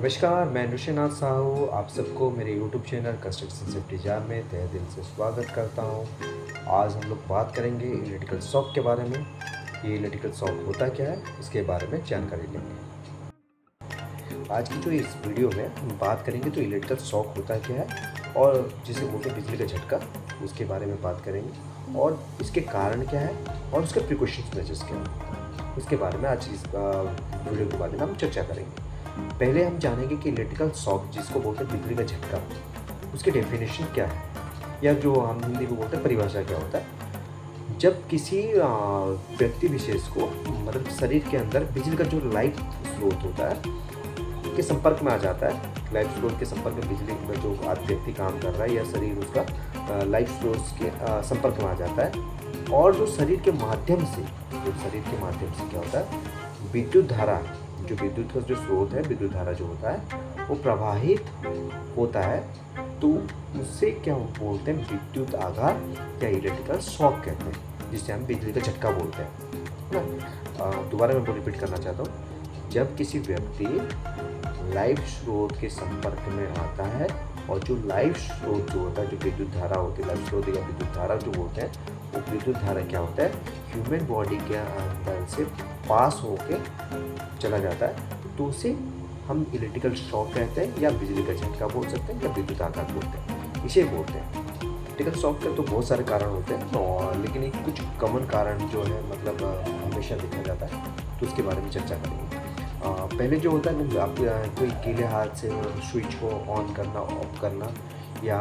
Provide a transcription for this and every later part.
नमस्कार, मैं नृसिंहनाथ साहू आप सबको मेरे यूट्यूब चैनल कंस्ट्रक्शन सेफ्टी जान में तहे दिल से स्वागत करता हूं। आज हम लोग बात करेंगे इलेक्ट्रिकल शॉक के बारे में। ये इलेक्ट्रिकल शॉक होता क्या है, इसके बारे में जानकारी लेंगे। आज की जो इस वीडियो में हम बात करेंगे तो इलेक्ट्रिकल शॉक होता क्या है और जिसे बोलते हैं बिजली का झटका, उसके बारे में बात करेंगे और इसके कारण क्या है और उसके प्रिकॉशंस मेजर्स क्या हैं, उसके बारे में आज इस वीडियो के बारे में हम चर्चा करेंगे। पहले हम जानेंगे कि इलेक्ट्रिकल शॉक जिसको बोलते हैं बिजली का झटका, उसकी डेफिनेशन क्या है या जो हम हिंदी में बोलते हैं परिभाषा क्या होता है। जब किसी व्यक्ति विशेष को मतलब शरीर के अंदर बिजली का जो लाइट स्रोत होता है के संपर्क में आ जाता है, लाइफ स्रोत के संपर्क में बिजली में जो व्यक्ति काम कर रहा है या शरीर उसका लाइफ स्रोत के संपर्क में आ जाता है और जो शरीर के माध्यम से क्या होता है, विद्युत धारा, जो विद्युत का जो स्रोत है, विद्युत धारा जो होता है वो प्रवाहित होता है, तो उससे क्या बोलते हैं, विद्युत आघात या इलेक्ट्रिकल शॉक कहते हैं, जिससे हम बिजली का झटका बोलते हैं ना। दोबारा मैं रिपीट करना चाहता हूँ। जब किसी व्यक्ति लाइफ स्रोत के संपर्क में आता है और जो लाइफ स्रोत जो होता है, जो विद्युत धारा होती है, लाइफ स्रोत या विद्युत धारा जो बोलते हैं, वो विद्युत धारा क्या होता है, ह्यूमन बॉडी के अंदर से पास होके चला जाता है, तो उसे हम इलेक्ट्रिकल शॉक कहते हैं या बिजली का झटका बोल सकते हैं या विद्युत आघात बोलते हैं, इसे बोलते हैं। इलेक्ट्रिकल शॉक के तो बहुत सारे कारण होते हैं और लेकिन एक कुछ कॉमन कारण जो है मतलब हमेशा देखा जाता है, तो उसके बारे में चर्चा करेंगे। पहले जो होता है ना, आप कोई गीले हाथ से स्विच को ऑन करना, ऑफ करना, या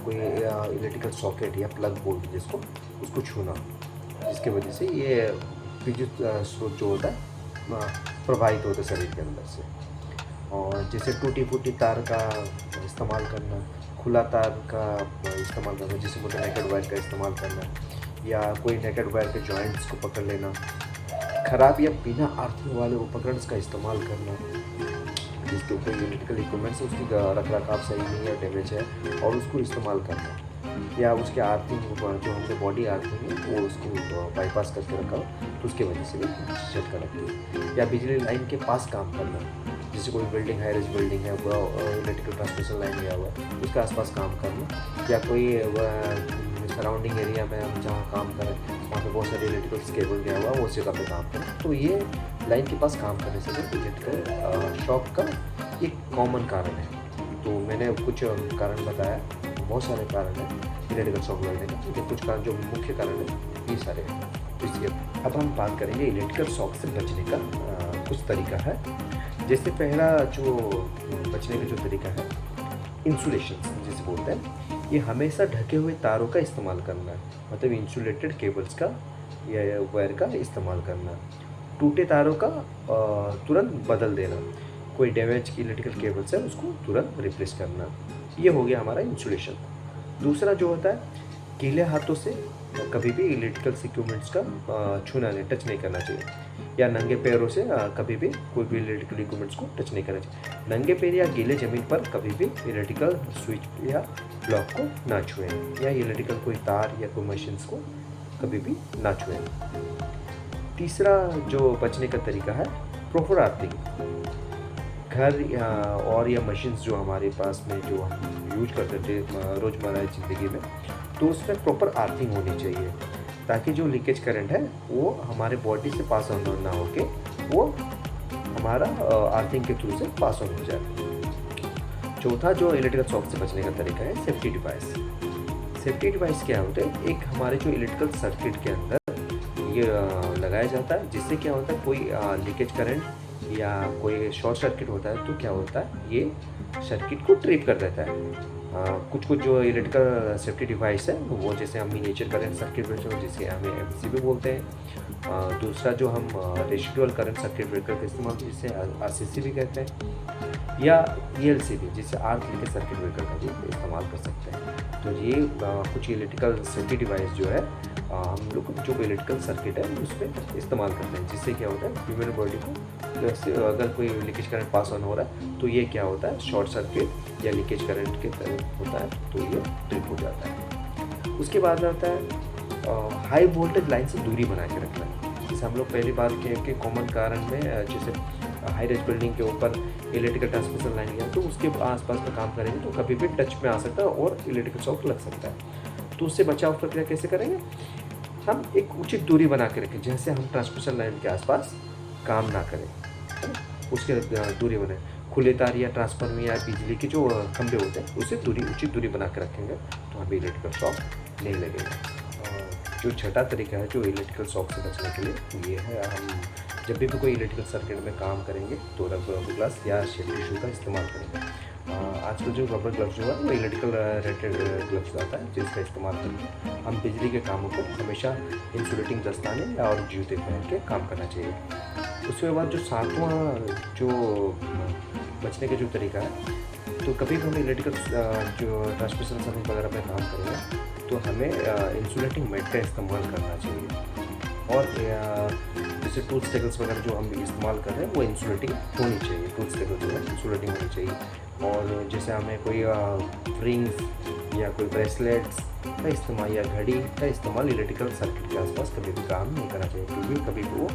कोई इलेक्ट्रिकल सॉकेट या प्लग बोलते जिसको, उसको छूना, जिसके वजह से ये विद्युत स्रोत जो होता है प्रभावित होता है शरीर के अंदर से। और जैसे टूटी फूटी तार का इस्तेमाल करना, खुला तार का इस्तेमाल करना, जिसे बोलते हैं नेकेड वायर का इस्तेमाल करना, या कोई नेकेड वायर के जॉइंट्स को पकड़ लेना, खराब या बिना अर्थिंग वाले उपकरण का इस्तेमाल करना, जिसके ऊपर इलेक्ट्रिकल इक्विपमेंट्स उसकी रख रखाव सही नहीं है, डैमेज है, और उसको इस्तेमाल करना, या उसके आर्थिंग जो हमने बॉडी आर्थिंग है वो उसको बाईपास करके रखा, तो उसकी वजह से भी झटका लगती है। या बिजली लाइन के पास काम करना, जैसे कोई बिल्डिंग, हाई राइज बिल्डिंग है, इलेक्ट्रिकल ट्रांसमिशन लाइन गया हुआ है, उसके आसपास काम करना, या कोई सराउंडिंग एरिया में हम जहाँ काम करें वहाँ पे बहुत सारे इलेक्ट्रिकल केबल गया हुआ है, वो उस जगह पे काम करें, तो ये लाइन के पास काम करने से भी इलेक्ट्रिकल शॉक का एक कॉमन कारण है। तो मैंने कुछ कारण बताया, बहुत सारे कारण हैं इलेक्ट्रिकल शॉक लगने का, लेकिन कुछ कारण जो मुख्य कारण है ये सारे हैं। तो इसलिए अब हम बात करेंगे इलेक्ट्रिकल शॉक से बचने का कुछ तरीका है। जैसे पहला जो बचने का जो तरीका है, इंसुलेशन जिसे बोलते हैं, ये हमेशा ढके हुए तारों का इस्तेमाल करना है, मतलब इंसुलेटेड केबल्स का या वायर का इस्तेमाल करना, टूटे तारों का तुरंत बदल देना, कोई डैमेज की इलेक्ट्रिकल केबल्स है उसको तुरंत रिप्लेस करना, ये हो गया हमारा इंसुलेशन। दूसरा जो होता है, गीले हाथों से कभी भी इलेक्ट्रिकल इक्विपमेंट्स का छूना नहीं, टच नहीं करना चाहिए, या नंगे पैरों से कभी भी कोई भी इलेक्ट्रिकल इक्विपमेंट्स को टच नहीं करना चाहिए। नंगे पैर या गीले ज़मीन पर कभी भी इलेक्ट्रिकल स्विच या ब्लॉक को ना छुएं, या इलेक्ट्रिकल कोई तार या कोई मशीन्स को कभी भी ना छुएं। तीसरा जो बचने का तरीका है, प्रॉपर अर्थिंग। घर या मशीन्स जो हमारे पास में जो हम यूज करते थे रोज़मर्रा की ज़िंदगी में, तो उसमें प्रॉपर अर्थिंग होनी चाहिए, ताकि जो लीकेज करंट है वो हमारे बॉडी से पास ऑन ना होके वो हमारा अर्थिंग के थ्रू से पास ऑन हो जाए। चौथा जो इलेक्ट्रिकल शॉक से बचने का तरीका है, सेफ्टी डिवाइस। सेफ्टी डिवाइस क्या होते हैं, एक हमारे जो इलेक्ट्रिकल सर्किट के अंदर ये लगाया जाता है, जिससे क्या होता है, कोई लीकेज करंट या कोई शॉर्ट सर्किट होता है तो क्या होता है, ये सर्किट को ट्रिप कर देता है। कुछ जो इलेक्ट्रिकल सेफ्टी डिवाइस है वो जैसे हम मिनिएचर करंट सर्किट ब्रेकर, जिसे हमें एमसीबी बोलते हैं। दूसरा जो हम रेसिडुअल करंट सर्किट ब्रेकर का इस्तेमाल, जिसे आरसीसी भी कहते हैं, या ईएलसीबी, जिसे आर्क लीकेज सर्किट ब्रेकर का भी इस्तेमाल कर सकते हैं। तो ये कुछ इलेक्ट्रिकल सेफ्टी डिवाइस जो है हम लोग जो इलेक्ट्रिकल सर्किट है उस पर इस्तेमाल करते हैं, जिससे क्या होता है, ह्यूमन बॉडी को जैसे अगर कोई लीकेज करंट पास ऑन हो रहा है तो ये क्या होता है, शॉर्ट सर्किट या लीकेज करंट के तरह होता है, तो ये ट्रिप हो जाता है। उसके बाद आता है हाई वोल्टेज लाइन से दूरी बना के रखना। जैसे हम लोग पहली बार के कॉमन कारण में जैसे हाई रेज बिल्डिंग के ऊपर इलेक्ट्रिकल ट्रांसमिशन लाइन गया तो उसके आसपास में काम करेंगे तो कभी भी टच में आ सकता है और इलेक्ट्रिकल शॉक लग सकता है। तो उससे बचाव प्रक्रिया कैसे करेंगे? हम एक उचित दूरी बना के रखें, जैसे हम ट्रांसमिशन लाइन के आसपास काम ना करें, है ना? उसके दूरी बनाए, खुले तार या ट्रांसफार्मर या बिजली के जो खंभे होते हैं उससे उचित दूरी बना के रखेंगे तो हमें इलेक्ट्रिकल शॉक नहीं लगेगा। जो छठा तरीका है जो इलेक्ट्रिकल शॉक से बचने के लिए ये है, हम जब भी कोई इलेक्ट्रिकल सर्किट में काम करेंगे तो रबर ग्लव्स या सेफ्टी शू का इस्तेमाल करेंगे। आजकल जो रबर ग्लव्स जो है वो इलेक्ट्रिकल रेटेड ग्लव्स आता है जिसका इस्तेमाल करके हम बिजली के कामों को हमेशा इंसुलेटिंग दस्ताने और जूते पहन के काम करना चाहिए। उसके बाद जो सातवां जो बचने का जो तरीका है, तो कभी भी हम इलेक्ट्रिकल जो ट्रांसमिशन सर्किट वगैरह में काम करेंगे तो हमें इंसुलेटिंग मैट का इस्तेमाल करना चाहिए। और जैसे टूल्स टेबल्स वगैरह जो हम इस्तेमाल कर रहे हैं वो इंसुलेटिंग होनी चाहिए, टूल्स टेबल जो है इंसुलेटिंग होनी चाहिए। और जैसे हमें कोई रिंग्स या कोई ब्रेसलेट्स का इस्तेमाल या घड़ी का इस्तेमाल इलेक्ट्रिकल सर्किट के आसपास कभी भी काम नहीं करना चाहिए, क्योंकि कभी भी वो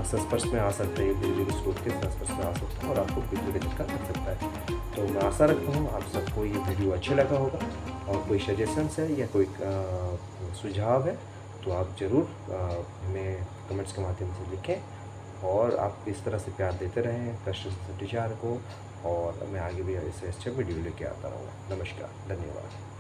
संस्पर्श में आ सकते हैं, बिजली के स्रोत के संस्पर्श में आ सकता है और आपको बिजली का झटका लग सकता है। तो मैं आशा रखता हूँ आप सबको ये वीडियो अच्छा लगा होगा, और कोई सजेशंस है या कोई सुझाव है तो आप ज़रूर हमें कमेंट्स के माध्यम से लिखें। और आप इस तरह से प्यार देते रहें कस्टमर को, और मैं आगे भी ऐसे अच्छे वीडियो लेके आता रहूँगा। नमस्कार, धन्यवाद।